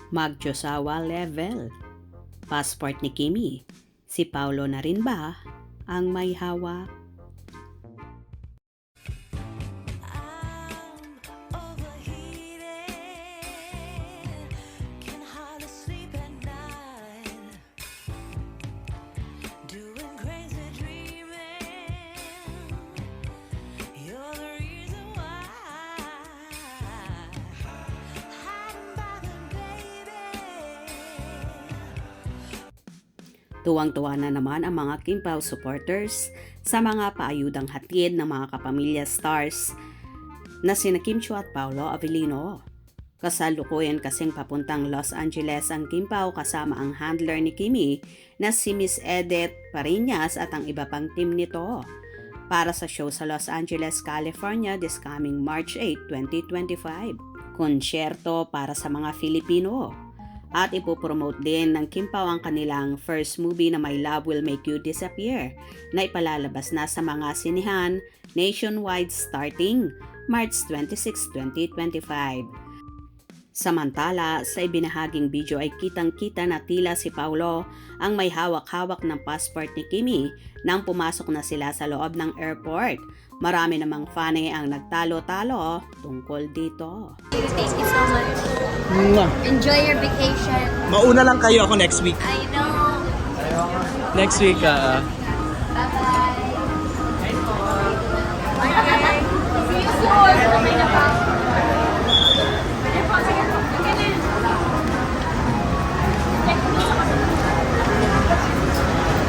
Magjosawa level. Passport ni Kimi. Si Paulo na rin ba ang may hawak? Tuwang-tuwa na naman ang mga Kim Pao supporters sa mga paayudang hatid ng mga kapamilya stars na sina Kim Chiu at Paolo Avellino. Kasalukuyan kasing papuntang Los Angeles ang Kim Pao kasama ang handler ni Kimi na si Miss Edith Pariñas at ang iba pang team nito para sa show sa Los Angeles, California this coming March 8, 2025. Konsyerto para sa mga Filipino. At ipopromote din ng Kim Pao ang kanilang first movie na My Love Will Make You Disappear na ipalalabas na sa mga sinihan nationwide starting March 26, 2025. Samantala, sa ibinahaging video ay kitang-kita na tila si Paulo ang may hawak-hawak ng passport ni Kimi nang pumasok na sila sa loob ng airport. Marami namang funny ang nagtalo-talo tungkol dito. Thank you so much. Enjoy your vacation. Mauna lang kayo, ako next week. I know. Next week, Bye-bye. Okay. See you soon.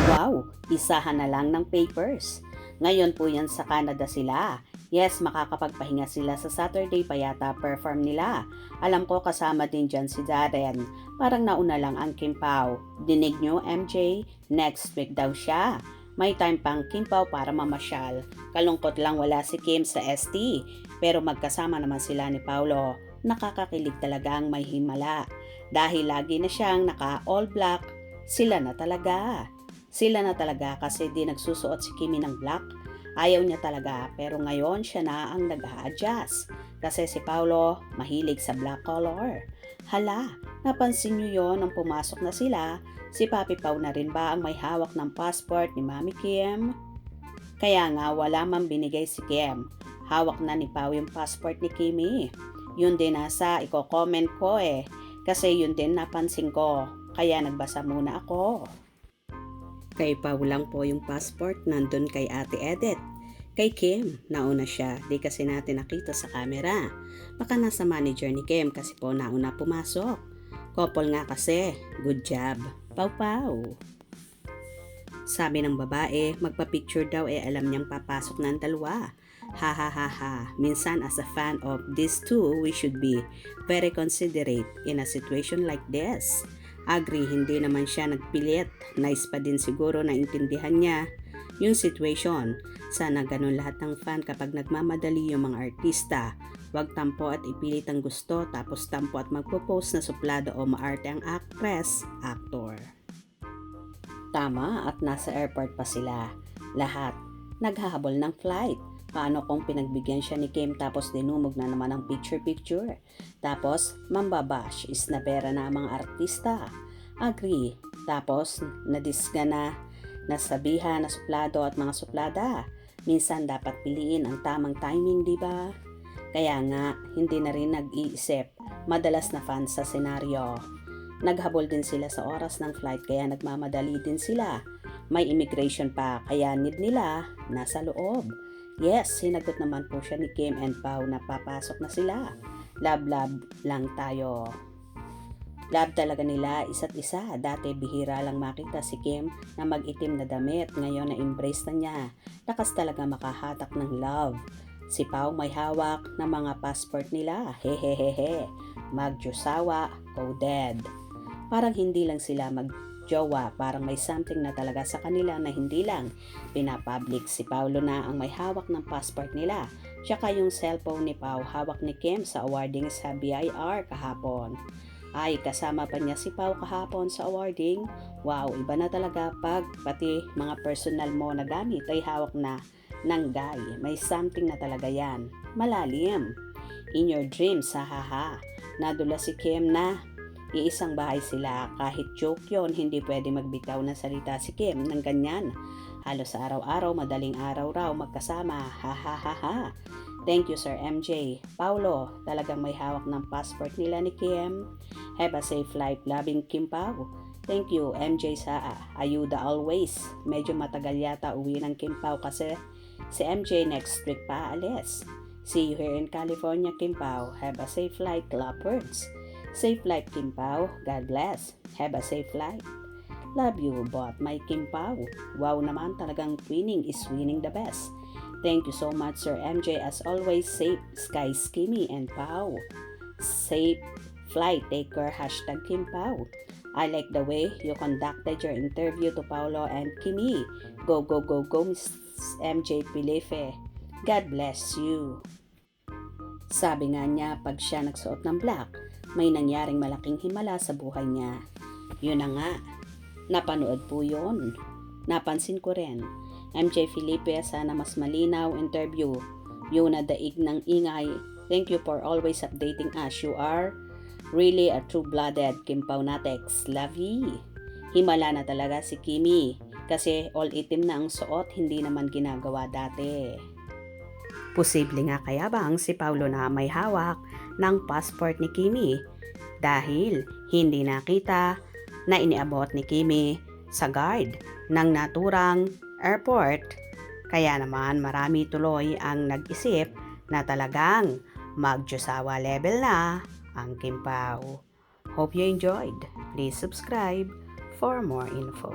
Wow, isahan na lang ng papers. Ngayon po yan sa Canada sila. Yes, makakapagpahinga sila sa Saturday pa yata perform nila. Alam ko kasama din dyan si Darren. Parang nauna lang ang Kim Pao. Dinig nyo, MJ? Next week daw siya. May time pang Kim Pao para mamasyal. Kalungkot lang wala si Kim sa ST. Pero magkasama naman sila ni Paulo. Nakakakilig talaga ang may himala. Dahil lagi na siyang naka all black, sila na talaga. Sila na talaga kasi di nagsusuot si Kimi ng black. Ayaw niya talaga pero ngayon siya na ang nag-a-adjust. Kasi si Paulo mahilig sa black color. Hala, napansin niyo yon nang pumasok na sila? Si Papi Pao na rin ba ang may hawak ng passport ni Mami Kim? Kaya nga wala man binigay si Kim. Hawak na ni Pao yung passport ni Kimi. Yun din nasa i-comment ko Kasi yun din napansin ko. Kaya nagbasa muna ako. Kay Pao lang po yung passport nandun kay Ate Edith. Kay Kim, nauna siya, di kasi natin nakita sa camera. Baka nasa manager ni Kim kasi po nauna pumasok. Couple nga kasi, good job. Pao Pao. Sabi ng babae, magpa-picture daw alam niyang papasok ng dalawa. Ha ha ha ha. Minsan as a fan of these two, we should be very considerate in a situation like this. Agree, hindi naman siya nagpilit. Nice pa din siguro na intindihan niya yung situation. Sana ganun lahat ng fan kapag nagmamadali yung mga artista. Huwag tampo at ipilit ang gusto tapos tampo at magpo-post na suplado o maarte ang actress, actor. Tama at nasa airport pa sila. Lahat naghahabol ng flight. Paano kung pinagbigyan siya ni Kim tapos dinumog na naman ang picture-picture? Tapos, mambabash is na pera na ang mga artista. Agree. Tapos, nadisga na, nasabihan na suplado at mga suplada. Minsan dapat piliin ang tamang timing, di ba? Kaya nga, hindi na rin nag-iisip. Madalas na fans sa senaryo. Naghabol din sila sa oras ng flight kaya nagmamadali din sila. May immigration pa kaya need nila nasa loob. Yes, sinagot naman po siya ni Kim and Pao na papasok na sila. Love lang tayo. Love talaga nila isa't isa. Dati bihira lang makita si Kim na mag-itim na damit. Ngayon na-embrace na niya. Lakas talaga makahatak ng love. Si Pao may hawak na mga passport nila. Hehehehe. Magjosawa, coded. Parang hindi lang sila magjowa. Parang may something na talaga sa kanila na hindi lang pinapublic. Si Paulo na ang may hawak ng passport nila. Tsaka yung cellphone ni Pao hawak ni Kim sa awarding sa BIR kahapon. Ay, kasama pa niya si Pao kahapon sa awarding. Wow, iba na talaga pag pati mga personal mo na gamit ay hawak na ng guy. May something na talaga yan. Malalim. In your dreams, hahaha. Nadula si Kim na Iisang bahay sila, kahit joke yon, hindi pwede magbitaw ng salita si Kim ng ganyan. Halos sa araw-araw, madaling araw raw magkasama, ha ha ha ha. Thank you Sir MJ. Paulo, talagang may hawak ng passport nila ni Kim. Have a safe life, loving Kim Pao. Thank you MJ sa ayuda always. Medyo matagal yata uwi ng Kim Pao kasi si MJ next week pa alis. See you here in California, Kim Pao. Have a safe flight, lovebirds. Safe flight, Kim Pao. God bless. Have a safe flight. Love you, both my Kim Pao. Wow naman, talagang winning is winning the best. Thank you so much, Sir MJ. As always, safe skies, Kimmy and Pao. Safe flight, take care, hashtag Kim Pao. I like the way you conducted your interview to Paulo and Kimmy. Go, go, go, go, Miss MJ Pilife. God bless you. Sabi nga niya, pag siya nagsuot ng black, may nangyaring malaking himala sa buhay niya. Yun na nga, napanood po yun. Napansin ko rin. MJ Felipe, sana mas malinaw interview. Yun na daig ng ingay. Thank you for always updating us. You are really a true-blooded Kim Pao Natex. Lovey. Himala na talaga si Kimmy. Kasi all itim na ang suot, hindi naman ginagawa dati. Posible nga kaya bang si Paulo na may hawak ng passport ni Kimmy dahil hindi nakita na iniabot ni Kimmy sa guard ng naturang airport. Kaya naman marami tuloy ang nag-isip na talagang magjusawa level na ang Kim Pao. Hope you enjoyed. Please subscribe for more info.